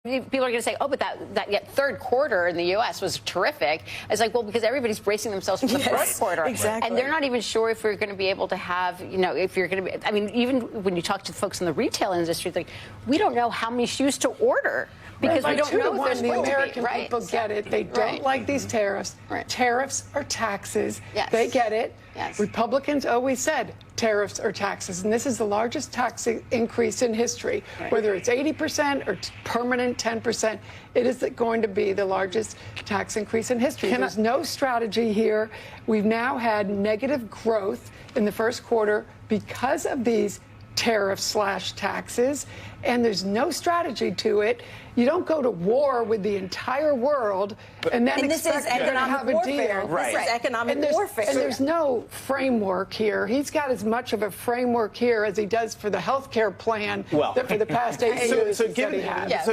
People are going to say, oh, but that third quarter in the U.S. was terrific. It's like, well, because everybody's bracing themselves for the fourth quarter. Exactly. And they're not even sure if we're going to be able to have, if you're going to be, I mean, even when you talk to folks in the retail industry, like, we don't know how many shoes to order. Because we don't know if the American people get it. They don't like these tariffs. Tariffs are taxes. Yes. They get it. Yes. Republicans always said tariffs are taxes, and this is the largest tax increase in history. Whether it's 80% or permanent 10%, it is going to be the largest tax increase in history. There's no strategy here. We've now had negative growth in the first quarter because of these tariff/taxes, and there's no strategy to it. You don't go to war with the entire world and then expect to have a deal. This is economic warfare. And there's no framework here. He's got as much of a framework here as he does for the health care plan that for the past 8 years so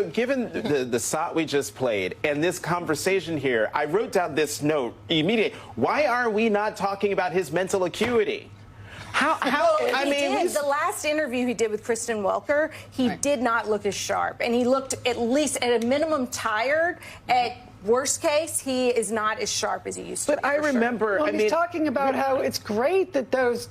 given the SOT we just played and this conversation here, I wrote down this note immediately. Why are we not talking about his mental acuity? I mean, the last interview he did with Kristen Welker, he did not look as sharp, and he looked at least at a minimum tired. At worst case, he is not as sharp as he used to. But I remember, well, he's talking about how it's great that those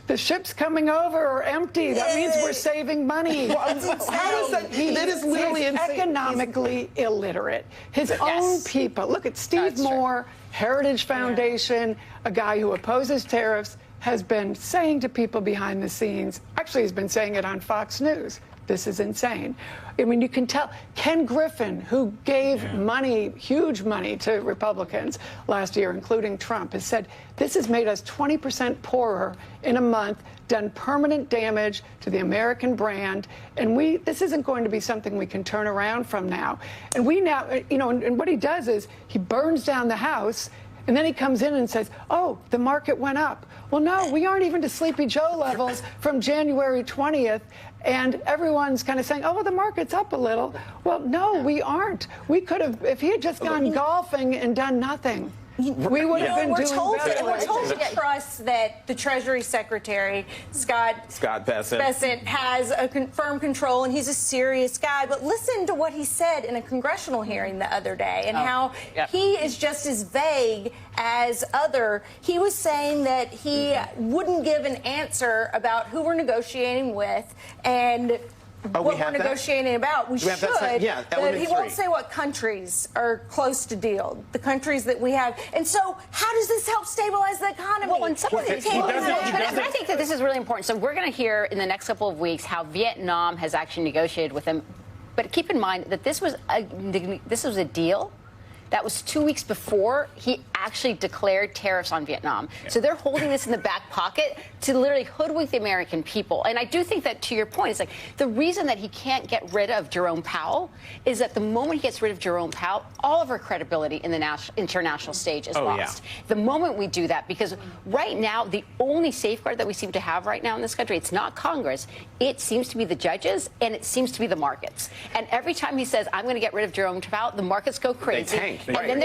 the ships coming over are empty. That means we're saving money. How does that? That is literally insane. Economically illiterate. His own people. Look at Steve Moore, Heritage Foundation, a guy who opposes tariffs, has been saying to people behind the scenes, actually he's been saying it on Fox News, this is insane. I mean, you can tell. Ken Griffin, who gave money, huge money to Republicans last year, including Trump, has said this has made us 20% poorer in a month, done permanent damage to the American brand, and this isn't going to be something we can turn around from now. And we now, and what he does is he burns down the house, and then he comes in and says, oh, the market went up. Well, no, we aren't even to Sleepy Joe levels from January 20th. And everyone's kind of saying, oh, well, the market's up a little. Well, no, we aren't. We could have, if he had just gone golfing and done nothing, we would have been doing better. We're told to trust that the Treasury Secretary, Scott Bessent, has a firm control, and he's a serious guy. But listen to what he said in a congressional hearing the other day, and how he is just as vague as He was saying that he wouldn't give an answer about who we're negotiating with and what we're negotiating about. We should, but he won't say what countries are close to deal, the countries that we have. And so how does this help stabilize the economy? Well, and some of the I think that this is really important. So we're going to hear in the next couple of weeks how Vietnam has actually negotiated with them. But keep in mind that this was a deal that was 2 weeks before he actually declared tariffs on Vietnam. So they're holding this in the back pocket to literally hoodwink the American people. And I do think that, to your point, it's like the reason that he can't get rid of Jerome Powell is that the moment he gets rid of Jerome Powell, all of our credibility in the international stage is lost. The moment we do that, because right now, the only safeguard that we seem to have right now in this country, it's not Congress, it seems to be the judges, and it seems to be the markets. And every time he says, I'm going to get rid of Jerome Powell, the markets go crazy. They tank. And then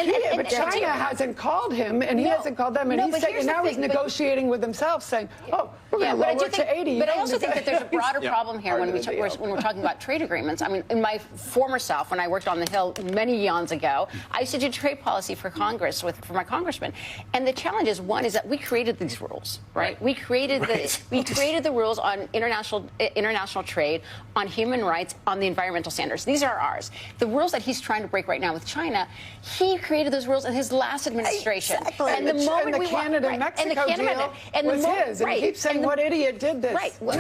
there's but China hasn't called him, and he hasn't called them, and now he's negotiating with himself, saying, "Oh, we're going to lower it to 80." But I also think that there's a broader problem here when we're talking about trade agreements. I mean, in my former self, when I worked on the Hill many eons ago, I used to do trade policy for Congress for my congressman, and the challenge is one is that we created these rules, right? We created the rules on international trade, on human rights, on the environmental standards. These are ours. The rules that he's trying to break right now with China, he created those rules in his last administration. And the moment we Canada and Mexico deal was his, and he keeps saying, "What idiot did this?" Right. But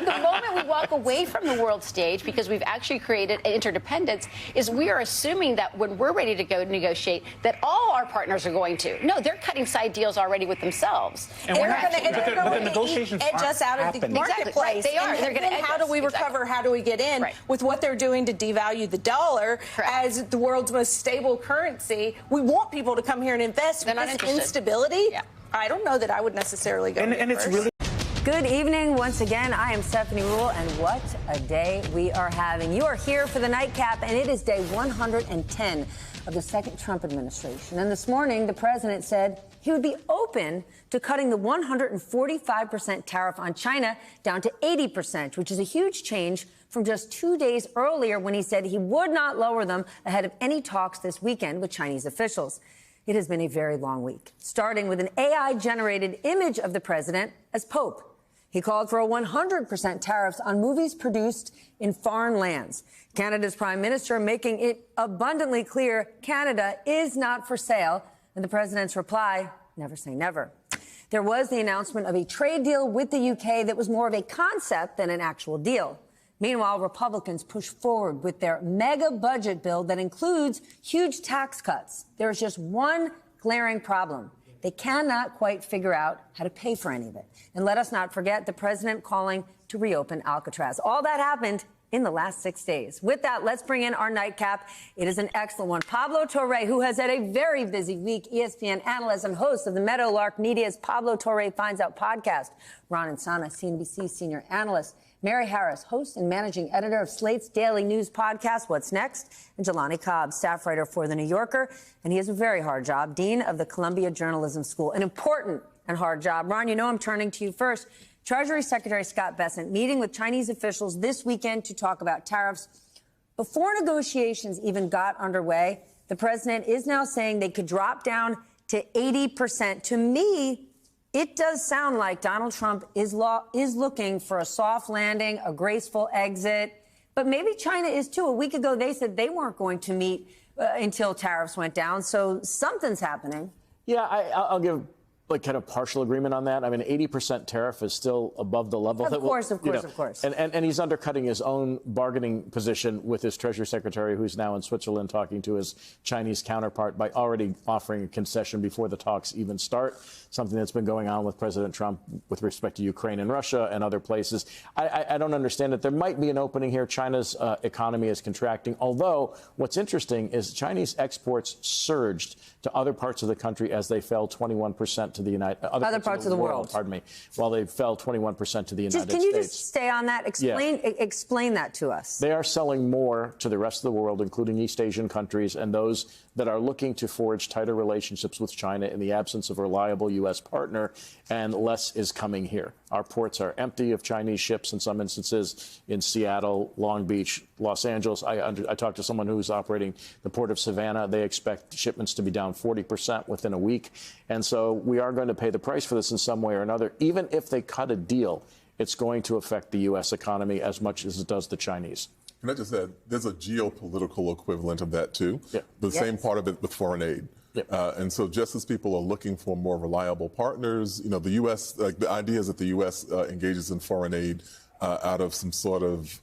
the moment we walk away from the world stage, because we've actually created interdependence, is we are assuming that when we're ready to go negotiate, that all our partners are going to. No, they're cutting side deals already with themselves. And the negotiations edge us out of the marketplace. They are. They're going to. How do we recover? How do we get in with what they're doing to devalue the dollar as the world's most stable currency? We want people to come here and invest. They're not interested. Instability. I don't know that I would necessarily go. And it's really. Good evening once again. I am Stephanie Ruhle, and what a day we are having. You are here for the nightcap, and it is day 110 of the second Trump administration. And this morning, the president said he would be open to cutting the 145% tariff on China down to 80%, which is a huge change from just 2 days earlier when he said he would not lower them ahead of any talks this weekend with Chinese officials. It has been a very long week, starting with an AI-generated image of the president as Pope. He called for a 100% tariffs on movies produced in foreign lands. Canada's prime minister making it abundantly clear Canada is not for sale. And the president's reply, never say never. There was the announcement of a trade deal with the UK that was more of a concept than an actual deal. Meanwhile, Republicans push forward with their mega budget bill that includes huge tax cuts. There's just one glaring problem. They cannot quite figure out how to pay for any of it. And let us not forget the president calling to reopen Alcatraz. All that happened in the last 6 days. With that, let's bring in our nightcap. It is an excellent one. Pablo Torre, who has had a very busy week, ESPN analyst and host of the Meadowlark Media's Pablo Torre Finds Out podcast. Ron Insana, CNBC senior analyst. Mary Harris, host and managing editor of Slate's daily news podcast, What's Next? And Jelani Cobb, staff writer for The New Yorker. And he has a very hard job, dean of the Columbia Journalism School. An important and hard job. Ron, you know I'm turning to you first. Treasury Secretary Scott Bessent meeting with Chinese officials this weekend to talk about tariffs. Before negotiations even got underway, the president is now saying they could drop down to 80%. To me, it does sound like Donald Trump is looking for a soft landing, a graceful exit. But maybe China is too. A week ago, they said they weren't going to meet until tariffs went down. So something's happening. Yeah, I'll give kind of partial agreement on that. I mean, 80% tariff is still above the level. Of course. And he's undercutting his own bargaining position with his Treasury Secretary, who's now in Switzerland talking to his Chinese counterpart by already offering a concession before the talks even start, something that's been going on with President Trump with respect to Ukraine and Russia and other places. I don't understand it. There might be an opening here. China's economy is contracting, although what's interesting is Chinese exports surged to other parts of the country as they fell 21% to the other parts of the world. Pardon me. While they fell 21% to the United States. Can you just stay on that? Explain that to us. They are selling more to the rest of the world, including East Asian countries and those that are looking to forge tighter relationships with China in the absence of a reliable U.S. partner, and less is coming here. Our ports are empty of Chinese ships in some instances in Seattle, Long Beach, Los Angeles. I talked to someone who's operating the port of Savannah. They expect shipments to be down 40% within a week. And so we are going to pay the price for this in some way or another. Even if they cut a deal, it's going to affect the U.S. economy as much as it does the Chinese. And I just said there's a geopolitical equivalent of that, too. Yeah. The same part of it with foreign aid. Yep. And so just as people are looking for more reliable partners, you know, the U.S., the idea is that the U.S. Engages in foreign aid out of some sort of,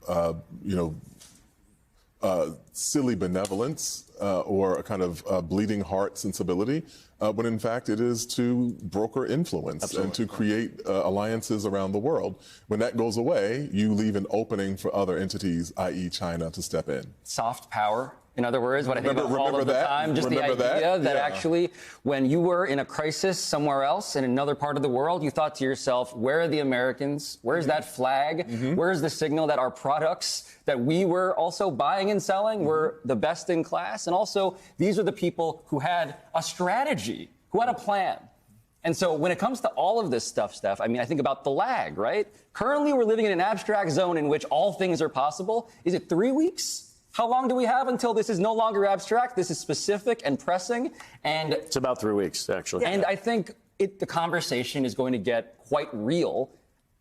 silly benevolence or a kind of bleeding heart sensibility, when in fact it is to broker influence. Absolutely. And to create alliances around the world. When that goes away, you leave an opening for other entities, i.e. China, to step in. Soft power. In other words, what I think about all of the time, just the idea that actually when you were in a crisis somewhere else in another part of the world, you thought to yourself, where are the Americans? Where's that flag? Where's the signal that our products that we were also buying and selling were the best in class? And also, these are the people who had a strategy, who had a plan. And so when it comes to all of this stuff, Steph, I mean, I think about the lag, right? Currently, we're living in an abstract zone in which all things are possible. Is it 3 weeks? How long do we have until this is no longer abstract? This is specific and pressing. And it's about 3 weeks, actually. Yeah. And I think the conversation is going to get quite real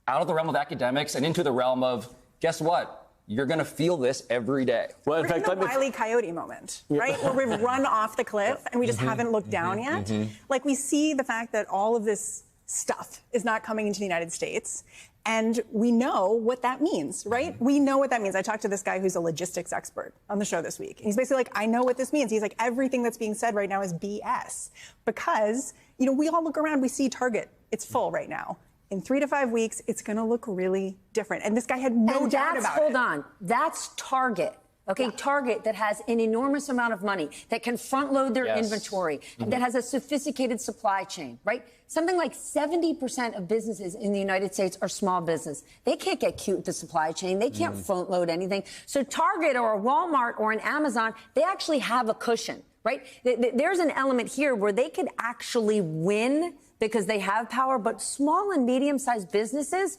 out of the realm of academics and into the realm of, guess what? You're going to feel this every day. Well, in fact, the Wile E. Coyote moment, right? Where we've run off the cliff and we just haven't looked down yet. Like, we see the fact that all of this stuff is not coming into the United States. And we know what that means, right? We know what that means. I talked to this guy who's a logistics expert on the show this week. And he's basically like, I know what this means. He's like, everything that's being said right now is BS. Because, you know, we all look around, we see Target. It's full right now. In 3 to 5 weeks, it's going to look really different. And this guy had no doubt about it. Hold on. That's Target. Okay, Target that has an enormous amount of money, that can front load their inventory, that has a sophisticated supply chain, right? Something like 70% of businesses in the United States are small business. They can't get cute with the supply chain. They can't front load anything. So Target or a Walmart or an Amazon, they actually have a cushion, right? There's an element here where they could actually win because they have power, but small and medium-sized businesses,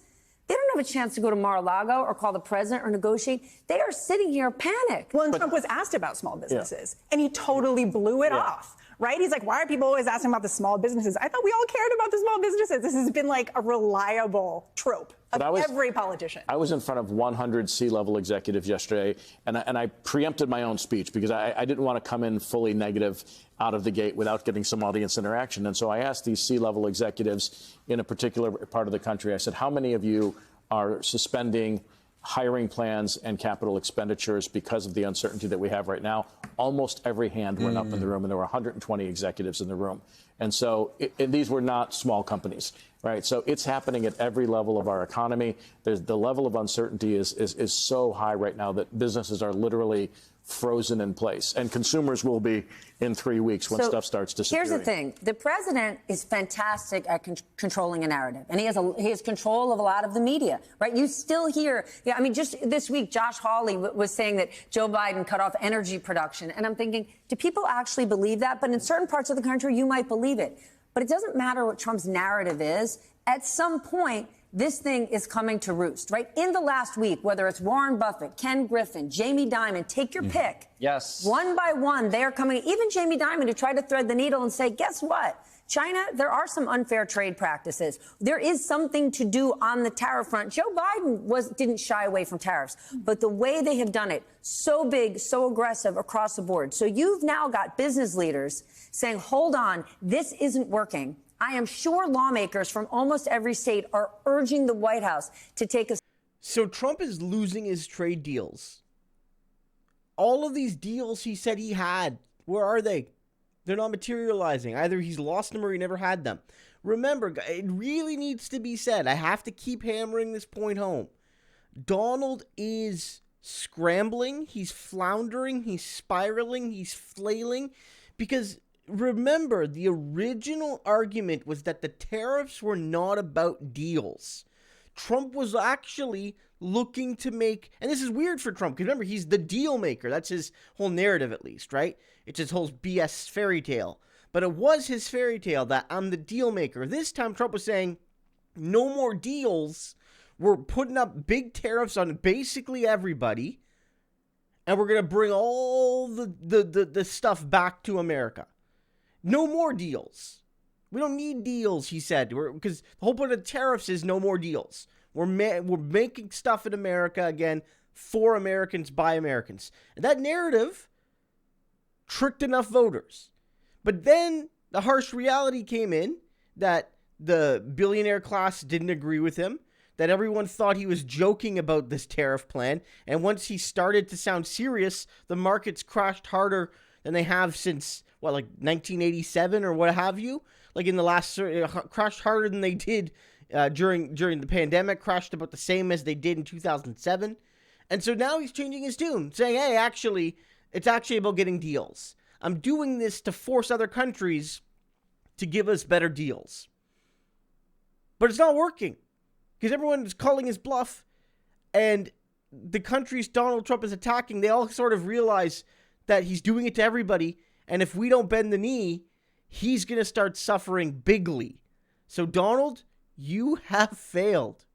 They don't have a chance to go to Mar-a-Lago or call the president or negotiate. They are sitting here panicked. Well, and Trump was asked about small businesses, and he totally blew it off, right? He's like, why are people always asking about the small businesses? I thought we all cared about the small businesses. This has been like a reliable trope of every politician. I was in front of 100 C-level executives yesterday, and I preempted my own speech because I didn't want to come in fully negative out of the gate without getting some audience interaction. And so I asked these C-level executives in a particular part of the country, I said, how many of you are suspending hiring plans and capital expenditures because of the uncertainty that we have right now? Almost every hand went up in the room, and there were 120 executives in the room. And so these were not small companies, right? So it's happening at every level of our economy. The level of uncertainty is so high right now that businesses are literally frozen in place, and consumers will be in 3 weeks when stuff starts disappearing. Here's the thing. The president is fantastic at controlling a narrative, and he has control of a lot of the media, right? You still hear, I mean, just this week, Josh Hawley was saying that Joe Biden cut off energy production, and I'm thinking, do people actually believe that? But in certain parts of the country, you might believe it. But it doesn't matter what Trump's narrative is. At some point, this thing is coming to roost, right? In the last week, whether it's Warren Buffett, Ken Griffin, Jamie Dimon, take your pick. Yes. One by one, they are coming, even Jamie Dimon, to try to thread the needle and say, guess what? China, there are some unfair trade practices. There is something to do on the tariff front. Joe Biden didn't shy away from tariffs, but the way they have done it, so big, so aggressive across the board. So you've now got business leaders saying, hold on, this isn't working. I am sure lawmakers from almost every state are urging the White House to take a... So Trump is losing his trade deals. All of these deals he said he had, where are they? They're not materializing. Either he's lost them or he never had them. Remember, it really needs to be said. I have to keep hammering this point home. Donald is scrambling. He's floundering. He's spiraling. He's flailing. Because remember, the original argument was that the tariffs were not about deals. Trump was actually looking to make, and this is weird for Trump, because remember, he's the deal maker. That's his whole narrative, at least, right? It's his whole BS fairy tale. But it was his fairy tale that I'm the deal maker. This time, Trump was saying, no more deals. We're putting up big tariffs on basically everybody, and we're going to bring all the stuff back to America. No more deals. We don't need deals, he said, because the whole point of tariffs is no more deals. We're making stuff in America again for Americans by Americans. And that narrative tricked enough voters. But then the harsh reality came in that the billionaire class didn't agree with him, that everyone thought he was joking about this tariff plan. And once he started to sound serious, the markets crashed harder than they have since, what, like 1987 or what have you? Like in the last, crashed harder than they did during the pandemic, crashed about the same as they did in 2007. And so now he's changing his tune, saying, hey, actually, it's actually about getting deals. I'm doing this to force other countries to give us better deals. But it's not working because everyone is calling his bluff, and the countries Donald Trump is attacking, they all sort of realize that he's doing it to everybody, and if we don't bend the knee, he's going to start suffering bigly. So Donald, you have failed.